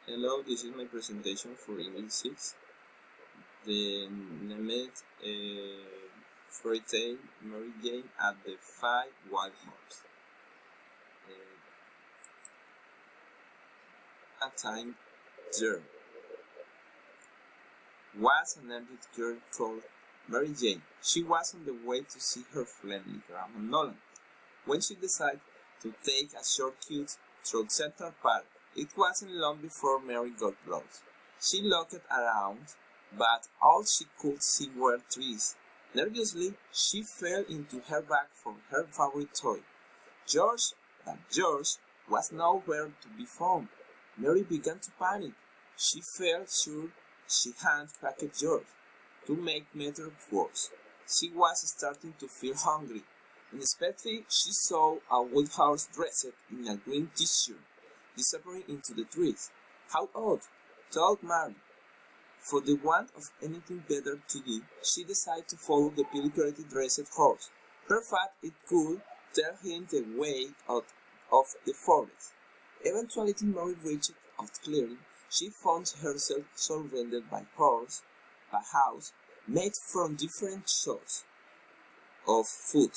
Hello, this is my presentation for English 6. The named fairy tale Mary Jane and the Five Wild Horses. A time there was an elderly girl called Mary Jane. She was on the way to see her friend Grandma Nolan when she decided to take a shortcut through Central Park. It wasn't long before Mary got lost. She looked around, but all she could see were trees. Nervously, she fell into her bag for her favorite toy, George, but George was nowhere to be found. Mary began to panic. She felt sure she had packed George. To make matters worse, she was starting to feel hungry. Unexpectedly, she saw a wild horse dressed in a green t-shirt disappearing into the trees. How odd, thought Mary. For the want of anything better to do, she decided to follow the delicately dressed horse. Perhaps it could tell him the way out of the forest. Eventually, Mary reached a clearing. She found herself surrounded by a house made from different sorts of food.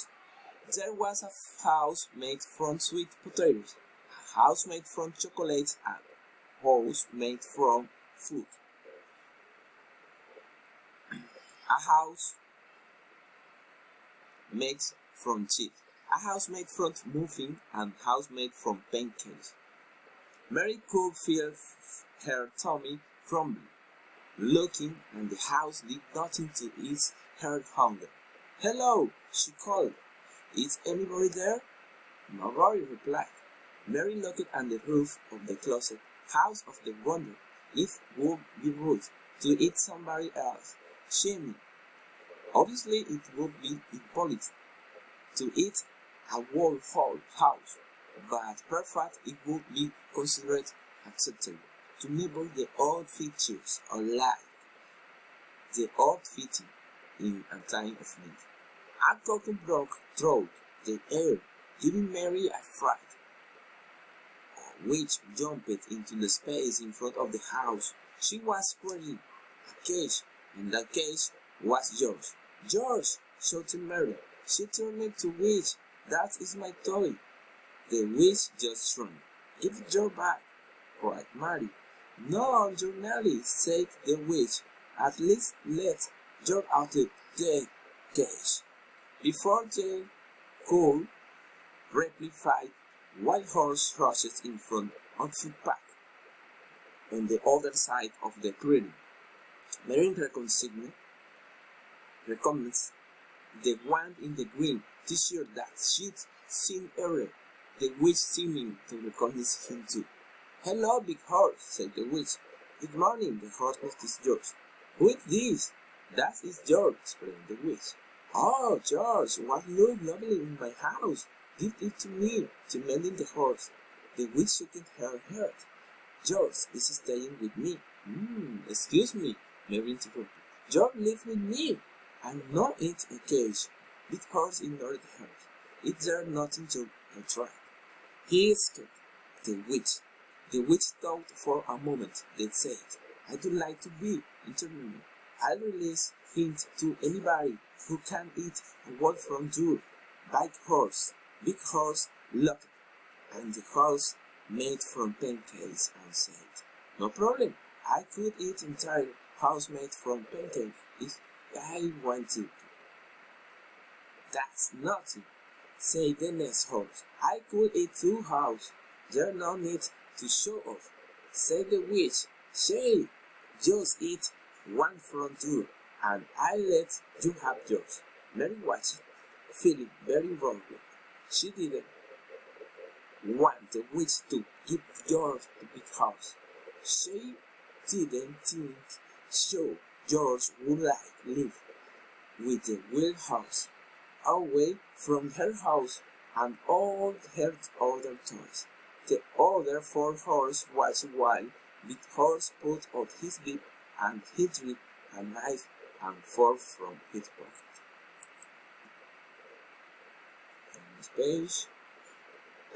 There was a house made from sweet potatoes, a house made from chocolates, and a house made from fruit. A house made from cheese, a house made from muffins, and a house made from pancakes. Mary could feel her tummy grumbling. Looking, and the house did nothing to ease her hunger. "Hello," she called. "Is anybody there?" Nobody replied. Mary looked at the roof of the closet house of the wonder. It would be rude to eat somebody else. Chimney. Obviously, it would be impolite to eat a whole house, but perhaps it would be considered acceptable to nibble the odd features of life, the odd fitting in a time of need. A cockle broke through the air, giving Mary a fright. A witch jumped into the space in front of the house. She was carrying a cage, and that cage was George. "George!" shouted Mary. She turned to witch. "That is my toy." The witch just shrugged. "Give it George back," cried Mary. "No, you're Nelly," said the witch. "At least let George out of the cage." Before they could reply, Wild Horse rushed in front of the pack on the other side of the clearing. Mary recognized the one in the green t-shirt that she'd seen earlier. The witch seeming to recognize him too. "Hello, big horse," said the witch. "Good morning," the horse is George. "Who is this?" "That is George," explained the witch. "Oh, George, what look lovely in my house. Give it to me," demanded the horse. The witch shook her head. "George is staying with me." Excuse me," Mary interrupted. "George lives with me. I'm not in a cage." The horse ignored her. "Is there nothing to try?" He escaped. The witch. The witch thought for a moment, then said, "I would like to be interviewed. I'll release him to anybody who can eat a word from your big horse." Big Horse looked at the house made from pancakes and said, "No problem. I could eat entire house made from pancakes if I wanted to." "That's nothing," said the next horse. "I could eat two houses. There's no need to show off," said the witch. "Say, just eat one from you, and I'll let you have yours." Mary watched, feeling very wrong. She didn't want the witch to give George the big house. She didn't think George would live with the wild horse away from her house and all her other toys. The other four horses was wild. Big Horse put out his beak and he drew a knife and fork from his pocket. Next page.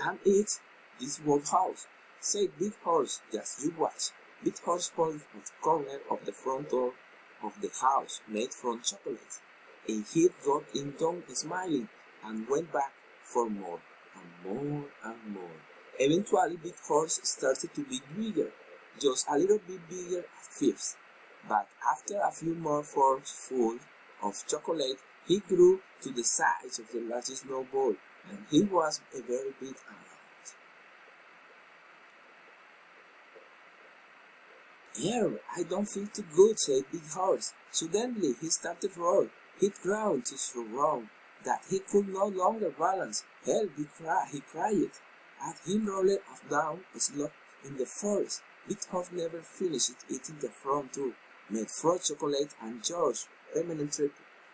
"And eat this wolf house," said Big Horse. "Just you watch." Big Horse pulled at the corner of the front door of the house made from chocolate, and he got in down smiling and went back for more and more and more. Eventually, Big Horse started to be bigger, just a little bit bigger at first, but after a few more forks full of chocolate, he grew to the size of the largest snowball, and he was a very big around. I don't feel too good, said Big Horse. Suddenly he started to roll. He'd grown to so wrong that he could no longer balance. Help, he cried. And he rolled off down a slope in the forest. Big Horse never finished eating the front door, made from chocolate and George permanent trip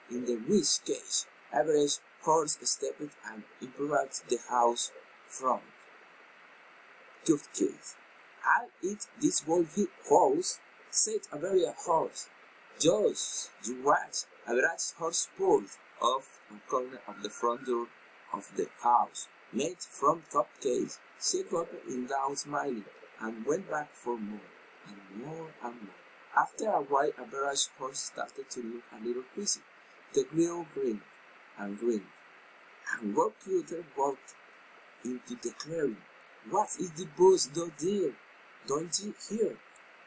in the wish cage. Average Horse stepped and improved the house from cute kids. I'll eat this whole horse, said a very horse. Just you watch. A large horse pulled off a corner of the front door of the house, made from cupcakes. She got in down smiling, and went back for more, and more, and more. After a while, a barrage horse started to look a little queasy. The girl grinned, and Woodcutter walked into the clearing. What is the bush, though, dear? Don't you hear?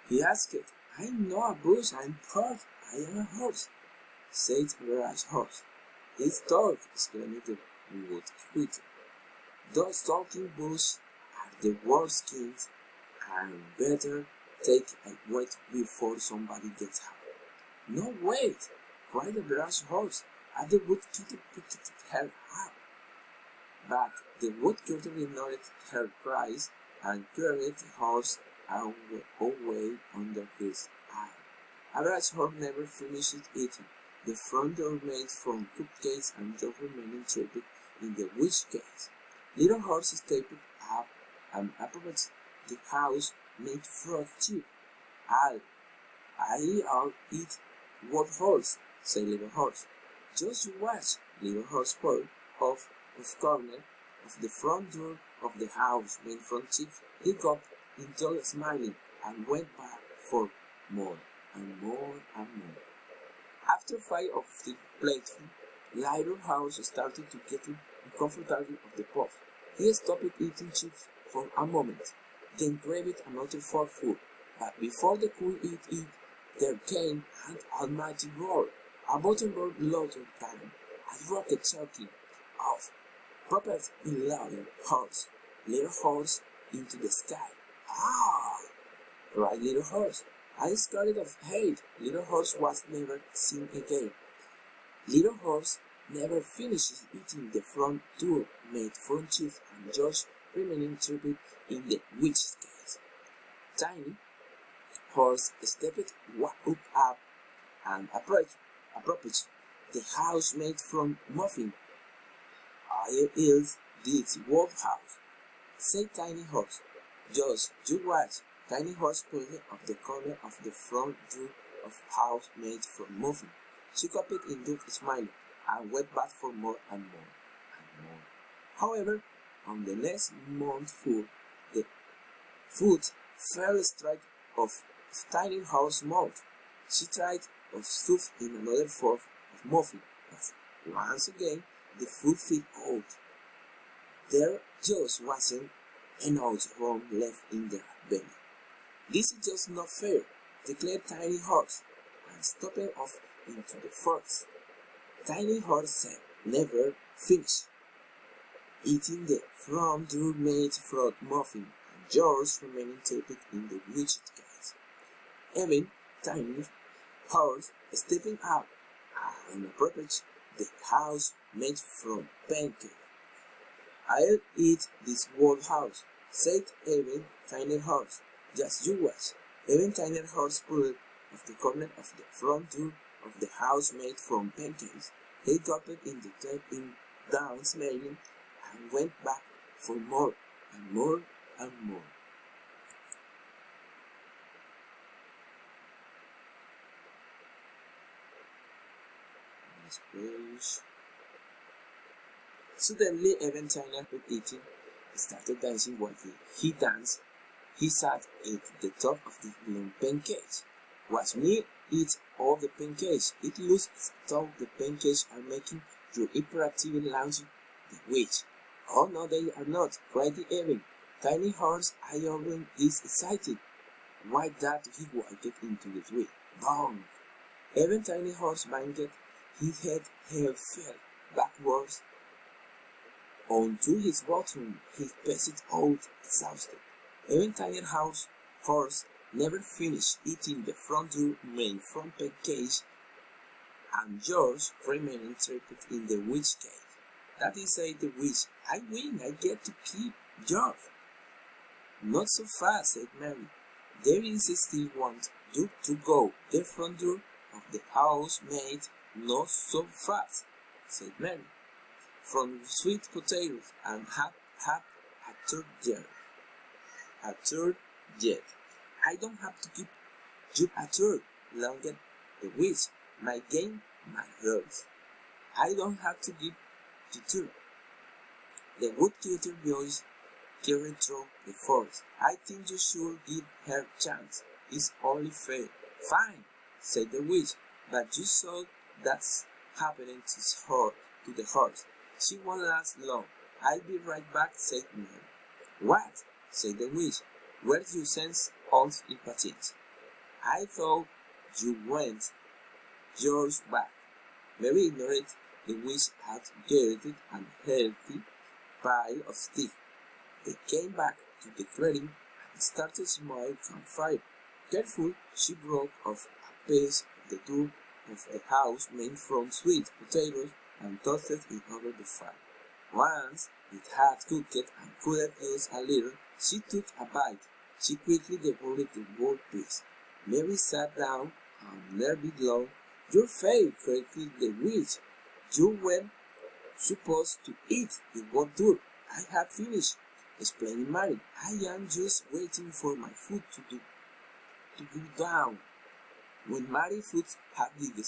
He asked. I'm not a bush, I'm part. I am a horse, said a large horse. It's dark, exclaimed the Woodcutter. Those talking bulls are the worst kings, and better take a wait before somebody gets hurt. No, wait, cried the large horse, and the Woodcutter picked her up. But the Woodcutter ignored her cries and carried the horse away under his eye. Average Horse never finished eating. The front door made from cupcakes and George remaining trapped in the wish case. Little Horse stepped up and approached the house made from chip. I'll eat what horse, said Little Horse. Just you watch, Little Horse pulled off the corner of the front door of the house made from chips. He got into smiling and went back for more and more and more. After 5 of the plateful, Little Horse started to get uncomfortable of the puff. He stopped eating chips for a moment, then grabbed another forkful. But before they could eat it, there came an almighty roar, a button roar louder than a rocket circling off, propelled in Little Horse into the sky. Ah! Cried Little Horse. I scared of hate. Little Horse was never seen again. Little Horse never finished eating the front door made from chips and George remaining trapped in the witch cage. Tiny Horse stepped up and approached the house made from muffin. I is this world house, said Tiny Horse. Just you watch. Tiny Horse pulled up the corner of the front door of house made from muffin. She copied in Duke smiling and went back for more and more and more. However, on the next mouthful, the food fell straight off Tiny Horse's mouth. She tried to stuff in another fork of muffin, but once again the food fell out. There just wasn't enough room left in their belly. This is just not fair, declared Tiny Horse, and stopped off into the forest. Tiny Horse said, never finished eating the front door made from muffin, and George remaining trapped in the witch cage. Even Tiny Horse stepping up and approached the house made from pancake. I'll eat this whole house, said even Tiny Horse. Just you watch. Even Tiny Horse pulled off the corner of the front door of the house made from pancakes. He dropped in the tapping down smiling and went back for more and more and more. Next page. Suddenly, even China quit eating, started dancing while he danced. He sat at the top of the long pancakes. Watch me eat all the pancakes. It looks as though the pancakes are making your hyperactive launch the witch. Oh no, they are not, cried the Evan. Tiny horse, I already this excited. Why that he walked into the tree. Bong! Even Tiny Horse banged his head fell backwards onto his bottom. He passed out exhausted. Even Tiny Horse never finished eating the front door made from pancakes, and George remained trapped in the witch cave. That is, said the witch, I win, I get to keep George. Not so fast, said Mary. There is still one door to go. The front door of the house made not so fast, said Mary. From sweet potatoes and have a third yet. I don't have to give you a third, longed the witch. My game, my rules. I don't have to give you third. The woodcutter voice carried through the forest. I think you should give her a chance. It's only fair. Fine, said the witch, but you saw that's happening to the horse. She won't last long. I'll be right back, said Mary. What? Said the witch. Where's your sense of impatience? I thought you went yours back. Mary ignored the witch had gathered an healthy pile of sticks. They came back to the clearing and started a small campfire. Careful, she broke off a piece of the door of the house made from sweet potatoes and tossed it over the fire. Once it had cooked and cooled just a little, she took a bite. She quickly devoured the whole piece. Mary sat down and nearly low. Your fail, cried the witch. You were supposed to eat the whole door. I have finished, explained Mary. I am just waiting for my food to go down. When Mary's foot had digged,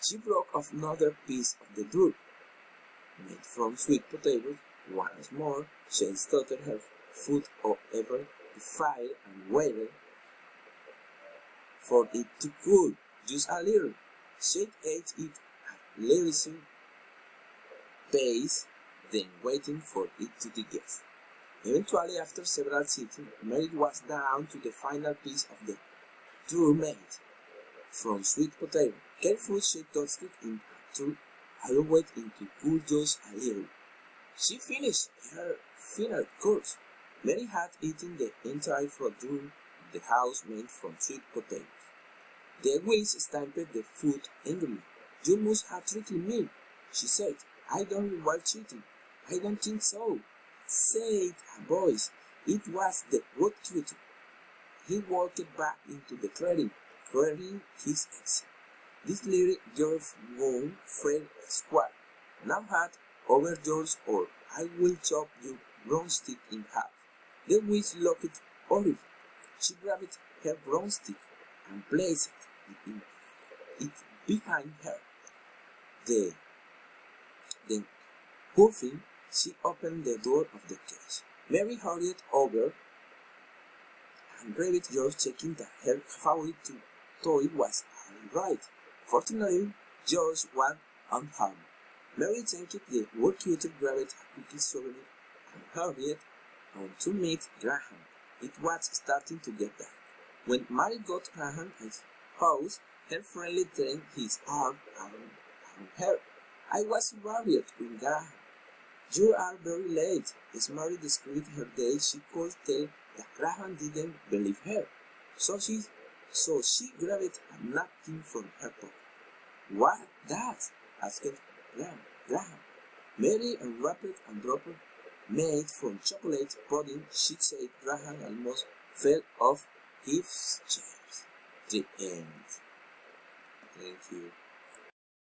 she broke off another piece of the door, made from sweet potatoes. Once more, she started her foot over the fire and waited for it to cool just a little. She ate it at leisurely pace, then waiting for it to digest. Eventually, after several sittings, Mary was down to the final piece of the dough made from sweet potato. Carefully, she tossed it in to allow it to cool just a little. She finished her final course. Mary had eaten the entire front door of the house made from sweet potatoes. The witch stamped the food angrily. You must have tricked me, she said. I don't reward cheating. I don't think so, said a voice. It was the woodcutter. He walked back into the clearing, carrying his axe. This little George won't fair squad. Now hand over yours or I will chop your broomstick in half. The witch looked horrified. She grabbed her broomstick and placed it behind her. Then, puffing, she opened the door of the cage. Mary hurried over and grabbed George, checking that her favorite toy was all right. Fortunately, George was unharmed. Mary thanked the woodcutter, grabbed a quick souvenir, and hurried on to meet Graham. It was starting to get dark. When Mary got Graham's house, her friend turned his arm around her. I was worried with Graham. You are very late. As Mary described her day, she could tell that Graham didn't believe her. So she grabbed a napkin from her pocket. What that? Asked Graham. Mary unwrapped and dropped made from chocolate pudding. She said Graham almost fell off his chair. The end. Thank you.